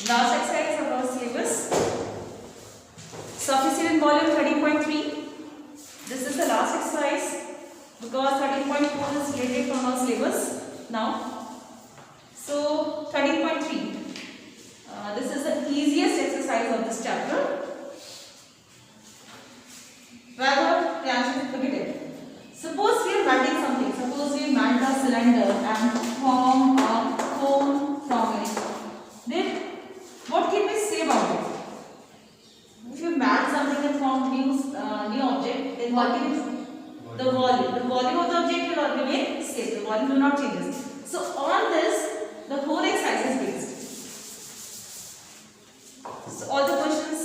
Last exercise of our syllabus. Sufficient volume 13.3. This is the last exercise because 13.4 is related from our syllabus now. So 13.3. This is the easiest exercise of this chapter. Rather, look at it. Suppose we are melting something. Suppose we melt a cylinder and form a cone from it. Then what can we say about it? If you melt something and form new object, then what can it? The volume. The volume of the object will remain same. The volume will not change. So on this, the whole exercise is based. So all the questions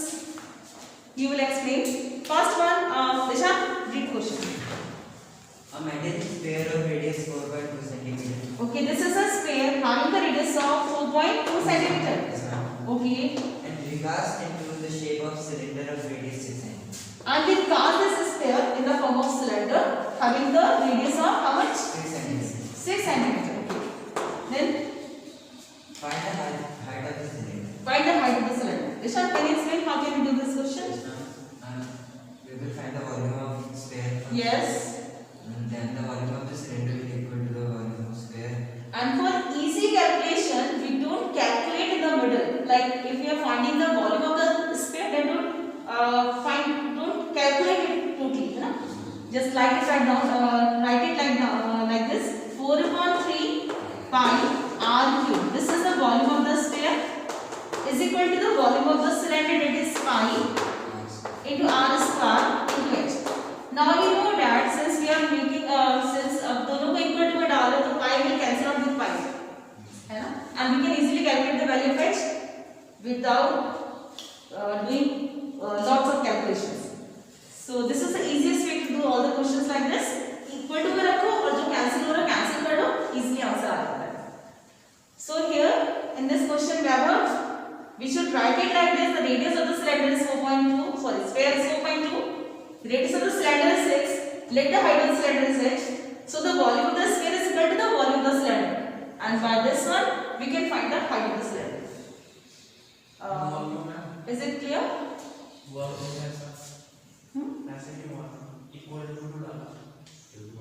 you will explain. First one, Disha, read question. A metal sphere of radius 4.2 cm. Okay, this is a sphere having the radius of 4.2 cm. Yes, ma'am. Okay. And recast into the shape of cylinder of radius 6 cm. And we cast this sphere in the form of cylinder having the radius of how much? 6 cm. 6 cm. Okay. Then Find the height of the cylinder. find the height of the cylinder. Disha, can you explain how can we do this question? Yes, ma'am. We will find the volume of sphere. Yes. And then the volume of the cylinder will equal to the volume of sphere. And for easy calculation, we don't calculate in the middle. Like if we are finding the volume of the sphere, then don't calculate it totally. You know? Just write it right down. Like this: 4/3 pi r cube. This is the volume of the sphere. Is equal to the volume of the cylinder. That is pi into r square into h. Now you know that since we are making since दोनों को equal to में डाल रहे तो pi will cancel out with pi, है ना? And we can easily calculate the value of h without doing lots of calculations. So this is the easiest way to do all the questions like this. Equal to में रखो और जो cancel हो रहा है cancel कर दो, easily answer आ जाता है. So here in this question we should write it like this: the radius of the cylinder is 4.2. Sorry, sphere is 4.2. The radius of the cylinder is 6. Let the height of the cylinder is h. So the volume of the sphere is equal to the volume of the cylinder. And by this one, we can find the height of the cylinder. Is it clear?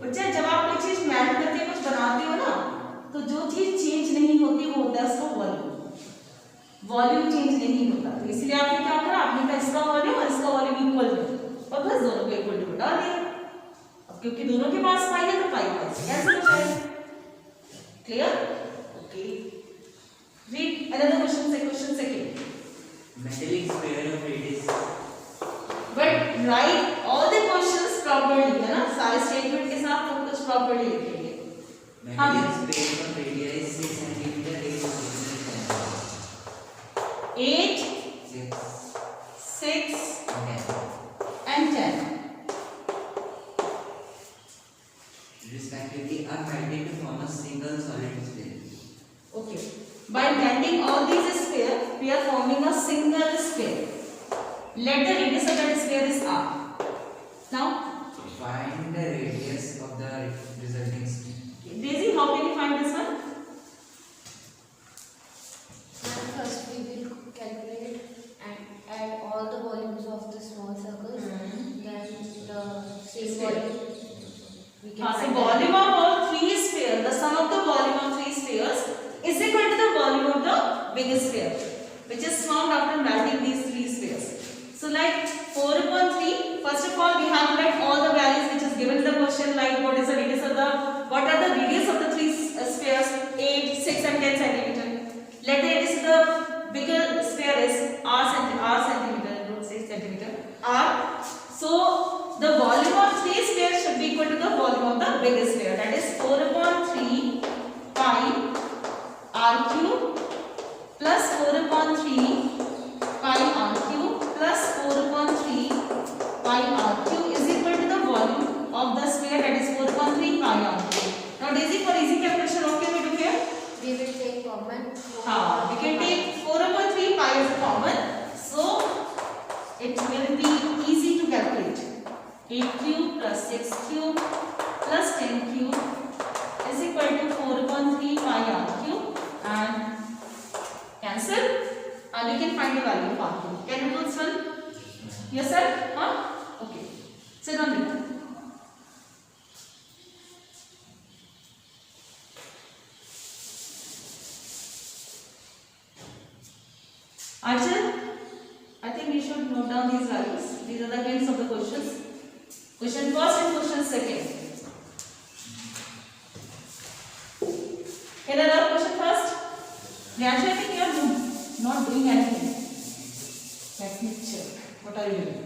बच्चे जब आप कोई चीज melt करके कुछ बनाते हो ना, तो जो चीज चेंज नहीं होती वो होता है उसका वॉल्यूम. वॉल्यूम चेंज नहीं होता, तो इसलिए आपने क्या करा, आपने कहा इसका वॉल्यूम और इसका वॉल्यूम इक्वल है और बस दोनों को इक्वल टू डाल दिया. अब क्योंकि दोनों के पास पाई है तो पाई से कैंसिल हो जाएगा. Clear? Okay. Read another question second. Metallic sphere of radius. But right all the questions properly, है ना? सारे स्टेटमेंट के साथ सब कुछ प्रॉपर्ली लिखेंगे. Metallic sphere of radius 6 cm is 8, 6, 6 and 10 respectively are melted to form a single solid sphere. Okay. By blending all these spheres, we are forming a single sphere. Let the radius of that sphere is r. Now, Find the radius of the resulting sphere. Daisy, how can you find this one? First we will calculate and add all the volumes of the small circles. Then the same volume we can So find volume of all three spheres, the sum of the volume of three spheres is equal to the volume of the biggest sphere, which is found after melting these three spheres. So like 4/3, first of all we have to write all the values which is given in the question, like what are the radius of the three spheres, 8, 6 and 10 centimeter. Let the radius of the bigger sphere is r centimeter, not 6 centimeter, r. So the volume of three spheres should be equal to the volume of the biggest sphere, that is 4/3 pi r cube plus 4/3 pi r cube plus 4/3 pi r cube is equal to the volume of the sphere, that is 4/3 pi r cube. Now Daisy, for easy calculation, what can we do here? we will take common. We can take 4/3 pi as a common, so it will be easy to calculate. 8 cube plus 6 cube plus 10 cube is equal to 4/3 pi r cube, and cancel. can find the value of R2. Can you do this one? Yes, sir? Huh? Okay. Sit down there. Archana, I think we should note down these values. These are the hints of the questions. Question first and question second. Can I learn question first? Priyanshu, I think you are not doing anything. Let me check. What are you doing?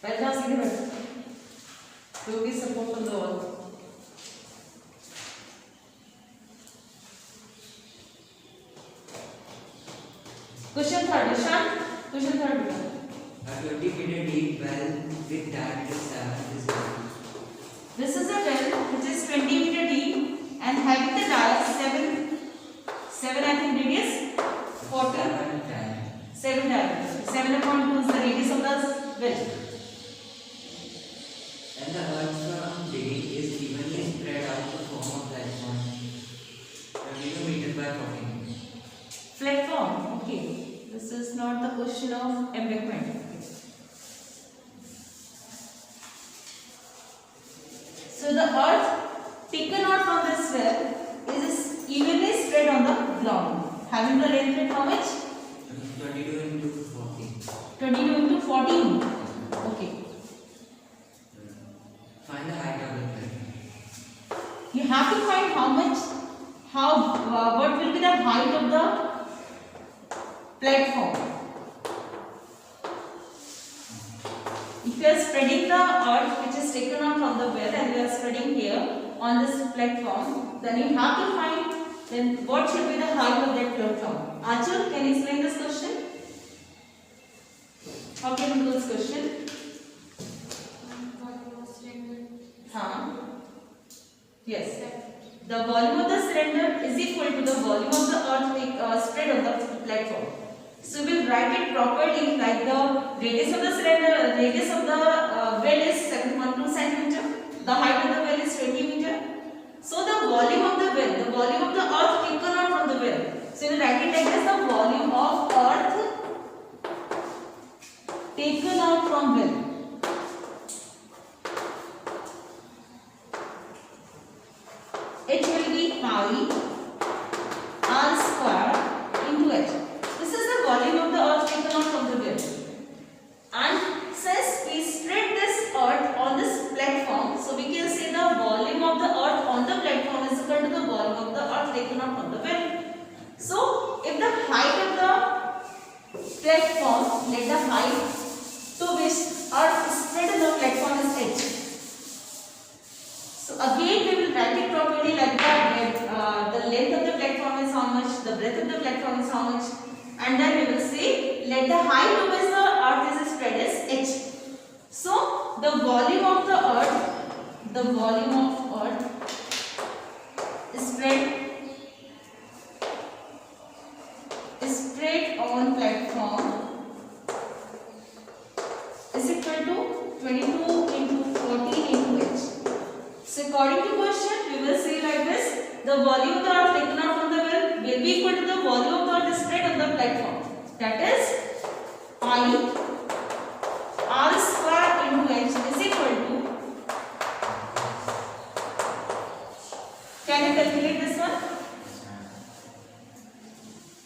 बैठ जाओ सीधे बैठ जो भी support from the wall question third निशान question third A 20-meter deep well with diameter 7 is built. This is a well which is 20 meter deep and having the diameter 7 I think radius 40 7 diameter 7/2 is the radius of the well. And the earth from digging is evenly spread out to form a platform 22 meters by 14 meters. Platform, okay. This is not the question of embankment. So the earth taken out from this well is evenly spread on the ground, having the length at how much? 22 into 14. 22 into 14. Okay. Find the height of the platform. You have to find how much, what will be the height of the platform. If you are spreading the earth which is taken out from the well and you are spreading here on this platform, then you have to find then what should be the height of that platform. Achal, can you explain this question? How can you do this question? Yes. The volume of the cylinder is equal to the volume of the earth spread on the platform. So we will write it properly like the radius of the cylinder, radius of the well is 7.2 centimeter. The height of the well is 20 meter. So the volume of the well, the volume of the earth taken out from the well. So we will write it like this: the volume of earth taken out from well. H will be pi r square into h. This is the volume of the earth taken out from the well. And since we spread this earth on this platform, so we can say the volume of the earth on the platform is equal to the volume of the earth taken out from the well. So if the height of the platform, let the height to which earth is spread on the platform is h. So again we will write it properly like that. The length of the platform is how much, the breadth of the platform is how much, and then we will say let the height to which the earth is spread is h. So the volume of the earth, the volume of earth is spread on platform is equal to 22 into 14 into h. So according to question, we will say like this: the volume of the earth taken out from the well will be equal to the volume of the earth spread on the platform. That is pi r square into h is equal to. Can you calculate this one?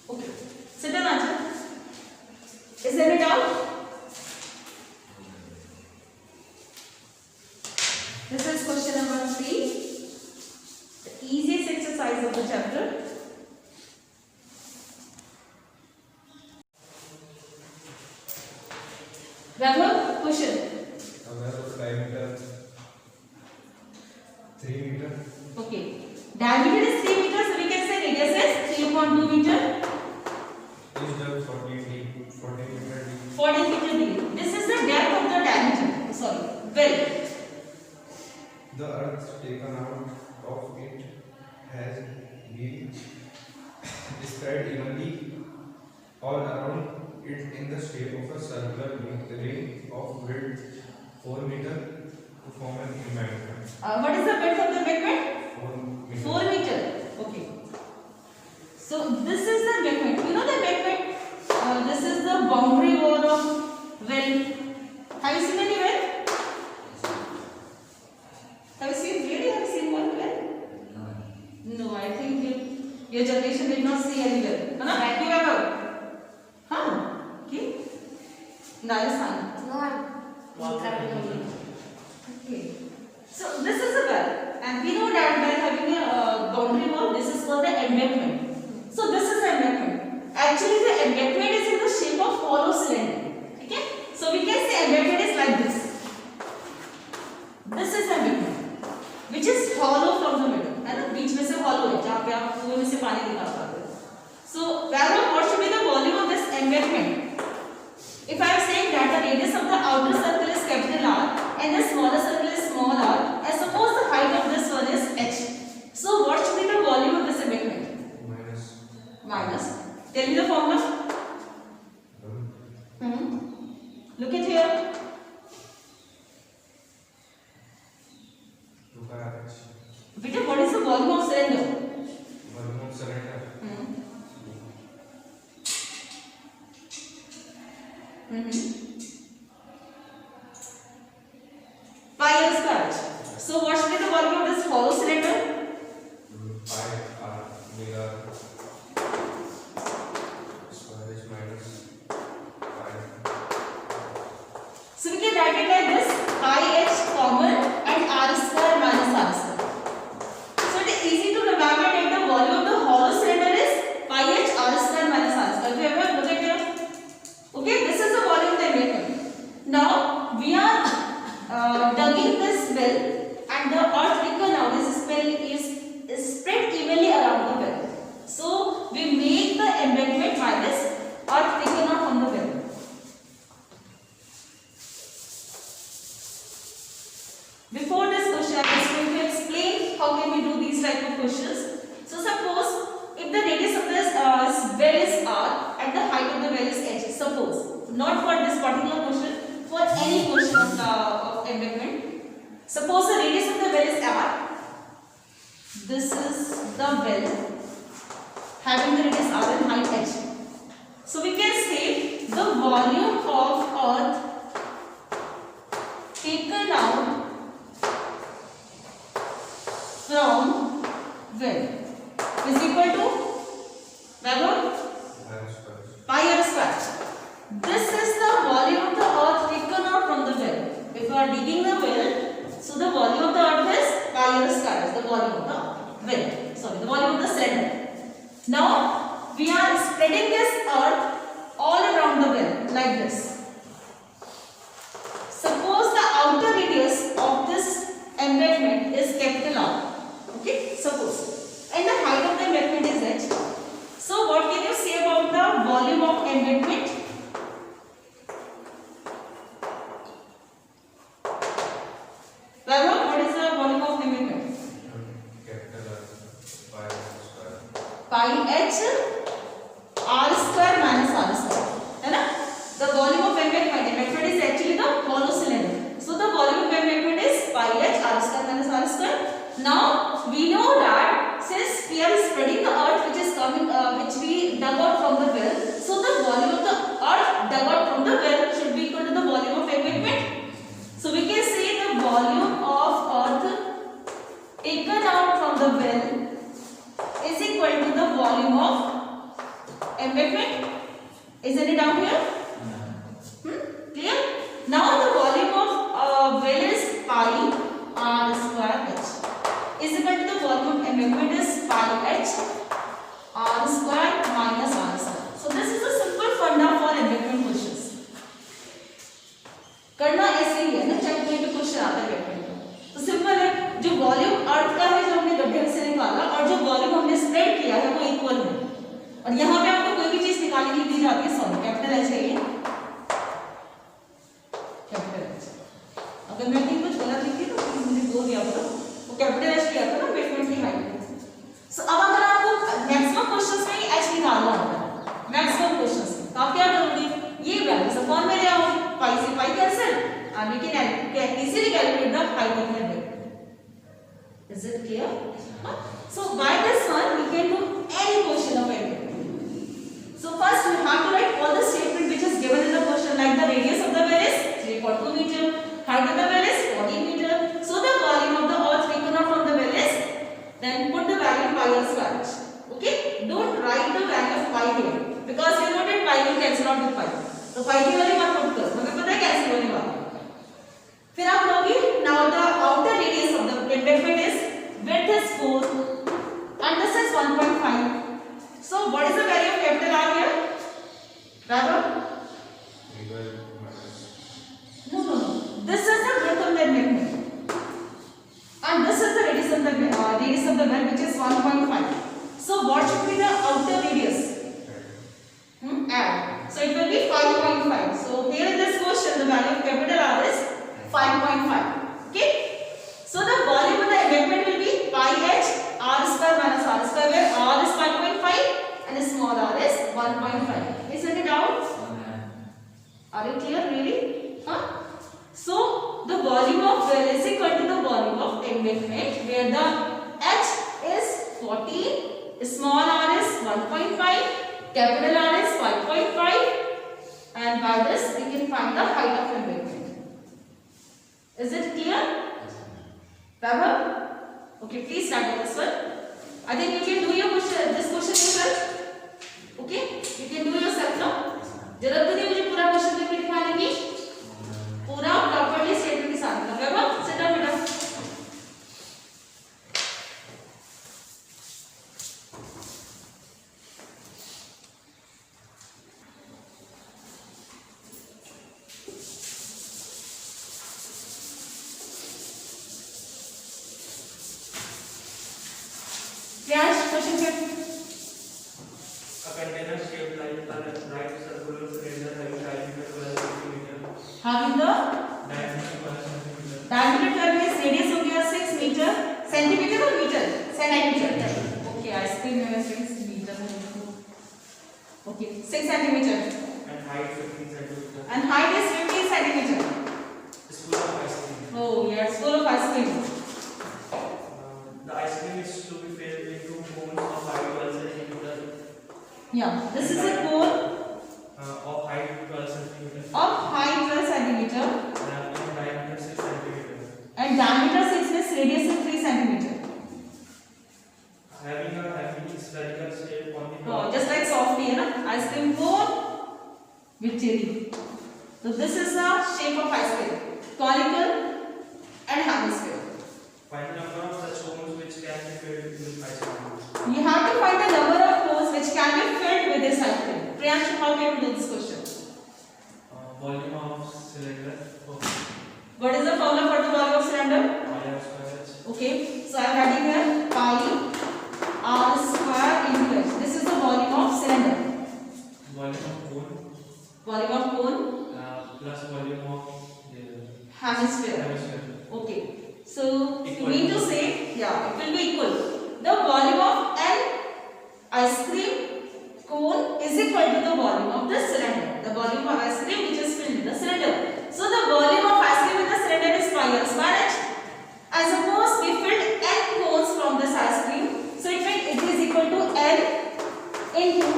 Okay. Sit down, answer. Is there any doubt? This is question number 3, the easiest exercise of the chapter. Vaibhav, question. Aware of the diameter 3 meter. Okay. Diameter is 3 meters, so we can say radius is 3.2 meter. Is the 40 meter deep. 40 meter deep. This is the depth of the diameter. Sorry, well. The earth taken out of it has been spread evenly all around it in the shape of a circular ring of width 4 meter to form an embankment. What is the width of the embankment? 4 meter. 4 meter. Okay. So this is the embankment. You know the embankment? This is the boundary wall of well. Have you seen any well? Have you seen? Really? Have you seen one well? No. No, I think your generation did not see any well. No, have you ever? Huh? Okay. Rajasthan. No, I'm traveling only. Okay. So this is a well, and we know that by having a boundary wall, this is called the embankment. So this is the embankment. Actually, the embankment is in the shape of hollow cylinder. Okay? So we can say embankment is like this. This is embankment, which is hollow from the middle. है ना? बीच में से hollow है, जहाँ पे आप कुएं में से पानी निकाल पाते हो. So, whether what should be the volume of this embankment? If I am saying that the radius of the outer circle is capital R and the smaller circle is small r, and suppose the height of this one is h. So, what should be the volume of this embankment? Minus. Tell me the formula. Look at here. 2 pi rh. Beta, what is the volume of cylinder? Volume of cylinder. Pi r square. So, what should be the volume of this hollow cylinder? Pi r omega square is minus pi. So, we can write it like this: pi h common and r square minus r square. So, it is easy to remember that the volume of the hollow cylinder is pi h r square minus r square. Have you ever looked at it? Okay, this is the volume of the embankment. Now, we are digging this well, and the earth taken out is spread evenly around the well. So, we make the embankment minus earth taken out from the well. Before this question, I was going to explain how can we do these type of questions. So, suppose if the radius of this well is r and the height of the well is h. Suppose, not for this particular question, for any question of embankment. Suppose the radius of the well is r. This is the well having the radius r and height h. So we can say the volume of earth taken out from well is equal to pi r square. This is the volume of the earth taken out from the well. If you are digging the well, so the volume of the earth is pi r square, is the volume of the well. Sorry, the volume of the cylinder. Now we are spreading this earth all around the well like this. Suppose the outer radius of this embankment is capital R. Okay, suppose, and the height of the embankment is h. So what can you say about the volume of embankment? Vaibhav, what is the volume of embankment? Capital R pi r square. Pi h r square minus r square. है ना? The volume of embankment is actually the hollow cylinder. So the volume of embankment is pi h r square minus r square. Now we know that since we are spreading the earth which is coming, which we dug out from the well, so the volume of the earth dug out from the well should be equal to the volume of embankment. So we can say the volume of earth taken out from the well is equal to the volume of embankment. Is any doubt here? Clear? Now the volume of well is pi r square h is equal to the volume of embankment is pi h r square minus r square. So this is a simple funda for embankment questions. करना ऐसे ही है ना, जब कोई भी question आता है embankment का, तो तो सिंपल है, जो वॉल्यूम अर्थ का है जो हमने गड्ढे में से निकाला और जो वॉल्यूम हमने स्प्रेड किया है वो इक्वल है। और यहाँ पे आपको कोई भी चीज निकालने के लिए दी जाती है, सॉरी कैपिटल एच है ये, कैपिटल एच। अगर मैं कहीं कुछ गलत लिखी तो प्लीज मुझे बोल दिया करो, वो कैपिटल एच किया था ना बेसमेंट की हाइट। सो अब अगर आपको मैक्सिमम क्वेश्चंस में एच निकालना होता है, मैक्सिमम क्वेश्चंस में, तो आप क्या करोगे, ये वैल्यू सब फॉर्म में ले आओ, पाई से pi cancel and we can easily calculate the height of the building. Is it clear? So by this one we can do any question of any. So first we have to write all the statement which is given in the question, like the radius of the well is 3.2 meter, height of the well is 40 meter. So the volume of the earth taken out from the well is, then put the value pi or square. Okay? Don't write the value of pi here because you know that pi will cancel out with pi. तो pi की value मत put करो, हमें पता है कैसे होने वाला है। फिर आप लोगे, now the outer radius of the embankment is, width is 4 and this is 1.5. So what is the value of capital R here? Raghav? No. This is the width of the embankment and this is the radius of the well which is 1.5. So what should be the outer radius? Add. So it will be 5.5. So here in this question the value of capital R is 5.5. Okay. So the volume of the embankment will be pi h r square minus r square, where r is 5.5 and small r is 1.5. Isn't it out? Are you clear really? Huh? So the volume of well is equal to the volume of embankment, where the h is 40, small r is 1.5, capital R is 5.5, and by this we can find the height of embankment. Is it clear? Vaibhav? Okay, please start with this one. I think you can do your question, this question yourself. Okay? You can do yourself now. जरूरत नहीं मुझे पूरा question लिख के दिखाने की, पूरा properly statement के साथ। वैभव सिट डाउन बेटा। Question A container shaped like a right circular cylinder having diameter 12 cm. having the diameter 12 is radius हो गया 6 meter, centimeter or meter? Centimeter. Okay, ice cream में 6 meter है। Okay, 6 centimeter. And height 15 cm. And height is 15 centimeter. It's full of ice cream. Oh, yeah, it's full of ice cream. The ice cream is to be filled into cones of height 12 cm. Yeah, this is a cone Of height 12 cm. of height 12 centimeter And diameter 6 cm. and diameter 6 means radius is 3 centimeter. Having a heavy spherical shape on the Oh, top. just like softly, है ना? Ice cream cone with jelly. So this is the shape of ice cream, conical and hemisphere. Find the number of such cones which can be filled with ice cream. You have to find the number of cones which can be filled with this ice cream. Priyanshu, how can you do this question? Volume of cylinder. What is the formula for the volume of cylinder? Pi r square h. Okay, so I am writing here pi r square into h. This is the volume of cylinder. Volume of cone. Volume of cone Plus volume of hemisphere. hemisphere. Okay, so you Equal. mean to say, yeah, it will be equal. The volume of an ice cream cone is equal to the volume of the cylinder. The volume of ice cream which is filled in the cylinder. So the volume of ice cream in the cylinder is pi r square h. And suppose we filled n cones from this ice cream, so it is equal to n into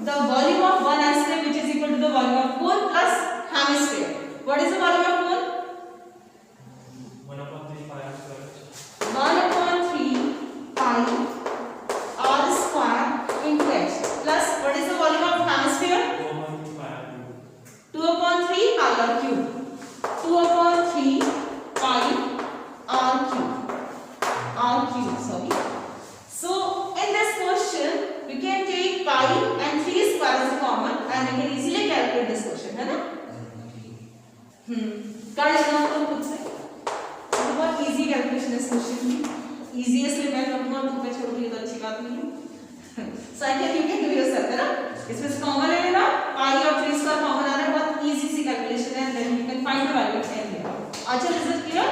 the volume of one ice cream which is equal to the volume of cone plus hemisphere. What is the volume of cone? 1/3 pi r square h. 1/3 pi r square into h plus what is the volume of hemisphere? 2/3 pi r cube. 2/3 pi r cube. 2/3 pi r cube. R cube, sorry. So in this question we can take pi and 3 square as a common and we can easily calculate this question, है ना? कर लेना तो खुद से, बहुत easy calculation है इस क्वेश्चन की, इजी इसलिए मैं करूँगा, तुम पे छोड़ दूँगी तो अच्छी बात नहीं है। So I can you can do yourself, है ना। इसमें से कॉमन है ना, पाई और 3 स्क्वायर कॉमन आ रहा है, बहुत इजी सी कैलकुलेशन है, then you can find the value of n here। अच्छा, रिजल्ट क्लियर?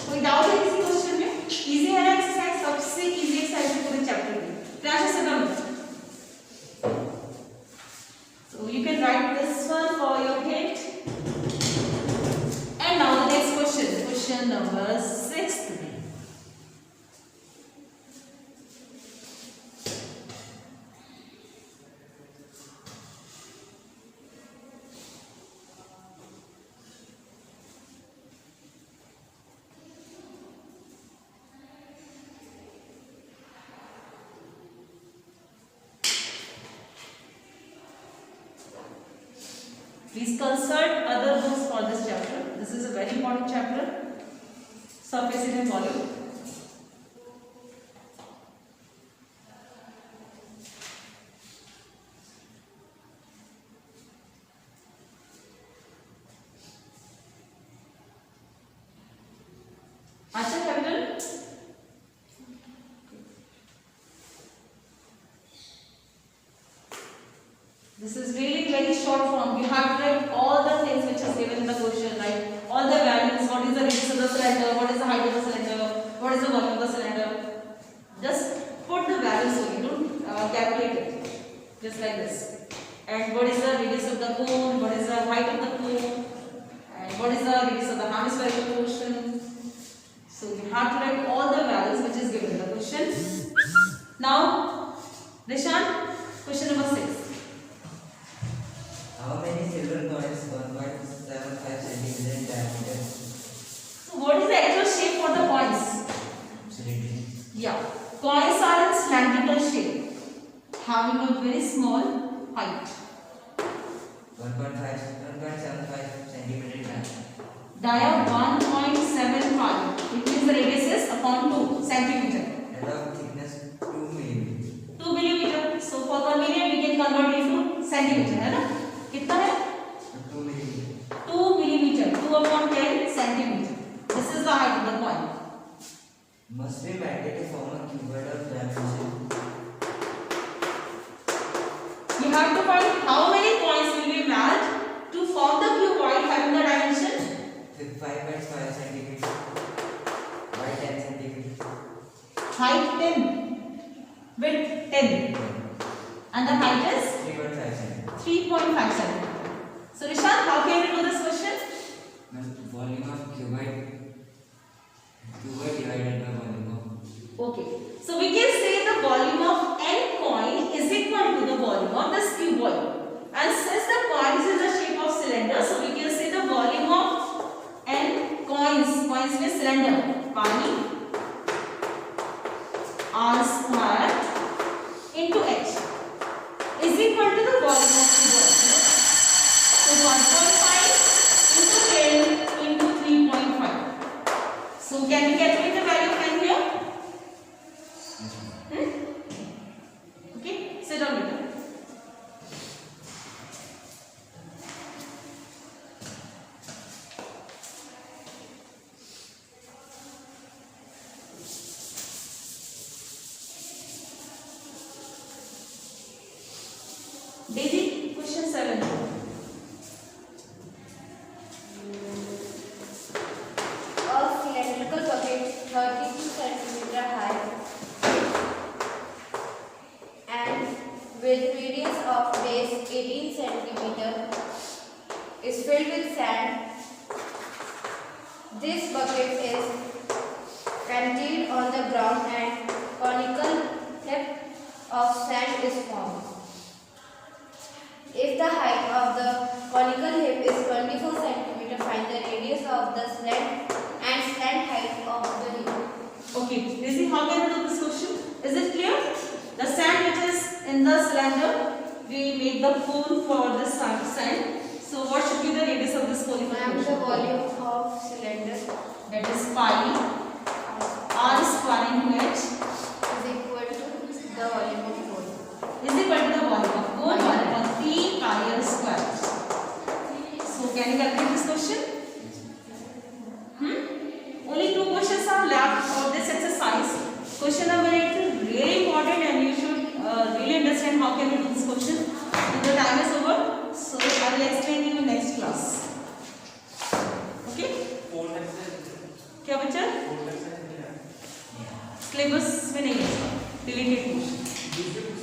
कोई डाउट है किसी क्वेश्चन में? इजी है ना एक्सरसाइज, सबसे इजी एक्सरसाइज है पूरे चैप्टर में। क्रैश से done. So you can write this one for your kid. And now the next question, question number 6. Please consult other books for this chapter. This is a very important chapter. Surface and volume. अच्छा capital, this is really very short form. You have to write all the things which is given in the question, like all the values, what is the radius of the cylinder, what is the height of the cylinder, what is the volume of the cylinder. Just put the values only, don't calculate it. Just like this. And what is the radius of the cone, what is the height of the cone, and what is the radius of the hemispherical portion. So you have to write all the values which is given in the question. Now, Rishan, question number 6. How many silver coins 1.75 centimeter in diameter? So what is the actual shape for the coins? Absolutely. Yeah, coins are in cylindrical shape, having a very small height. 1.75 centimeter in diameter. Dia 1.75. It means the radius is upon 2 centimeter. And of thickness 2 millimeter. 2 millimeter. So for convenience we can convert it into centimeter, है ना? कितना है? 2 millimeter. 2 millimeter. 2/10 centimeter. This is the height of the coin. Must be matched to form a cuboid of dimension. You have to find how many coins will be matched to form the cuboid having the dimension With 5.5 centimeter. By 10 centimeter. height 10, width 10, and the height is 3.5 centimeter. 3.5 centimeter. So Rishan, how can we do this question? Volume of cuboid. Cuboid divided by volume of. Okay. So we can say the volume of n coin is equal to the volume of this cuboid. And since the coin is in the shape of cylinder, so we can say the volume of n coins means cylinder, pi r square into h is equal to the volume of cuboid. So 1.5 into 10 into 3.5. So can we calculate the value of n here? Okay, sit down later. Daisy, question 7. A cylindrical bucket 32 centimeter high and with radius of base 18 centimeter is filled with sand. This bucket is emptied on the ground and conical heap of sand is formed. If the height of the conical heap is 24 centimeter, find the radius of the slant and slant height of the heap. Okay, Daisy, how can we do this question? Is it clear? The sand which is in the cylinder, we make the cone for this sand. So what should be the radius of this cone? And the volume of cylinder That is pi r square into h is equal to the volume of cone. is equal to the volume of cone 1 upon 3 pi r square. So can you calculate this question? Only 2 questions are Question number 8 is really important and you should really understand how can we do this question. So the time is over. So I will explain you in next class. Okay? क्या बच्चा? Syllabus में नहीं है, deleted question.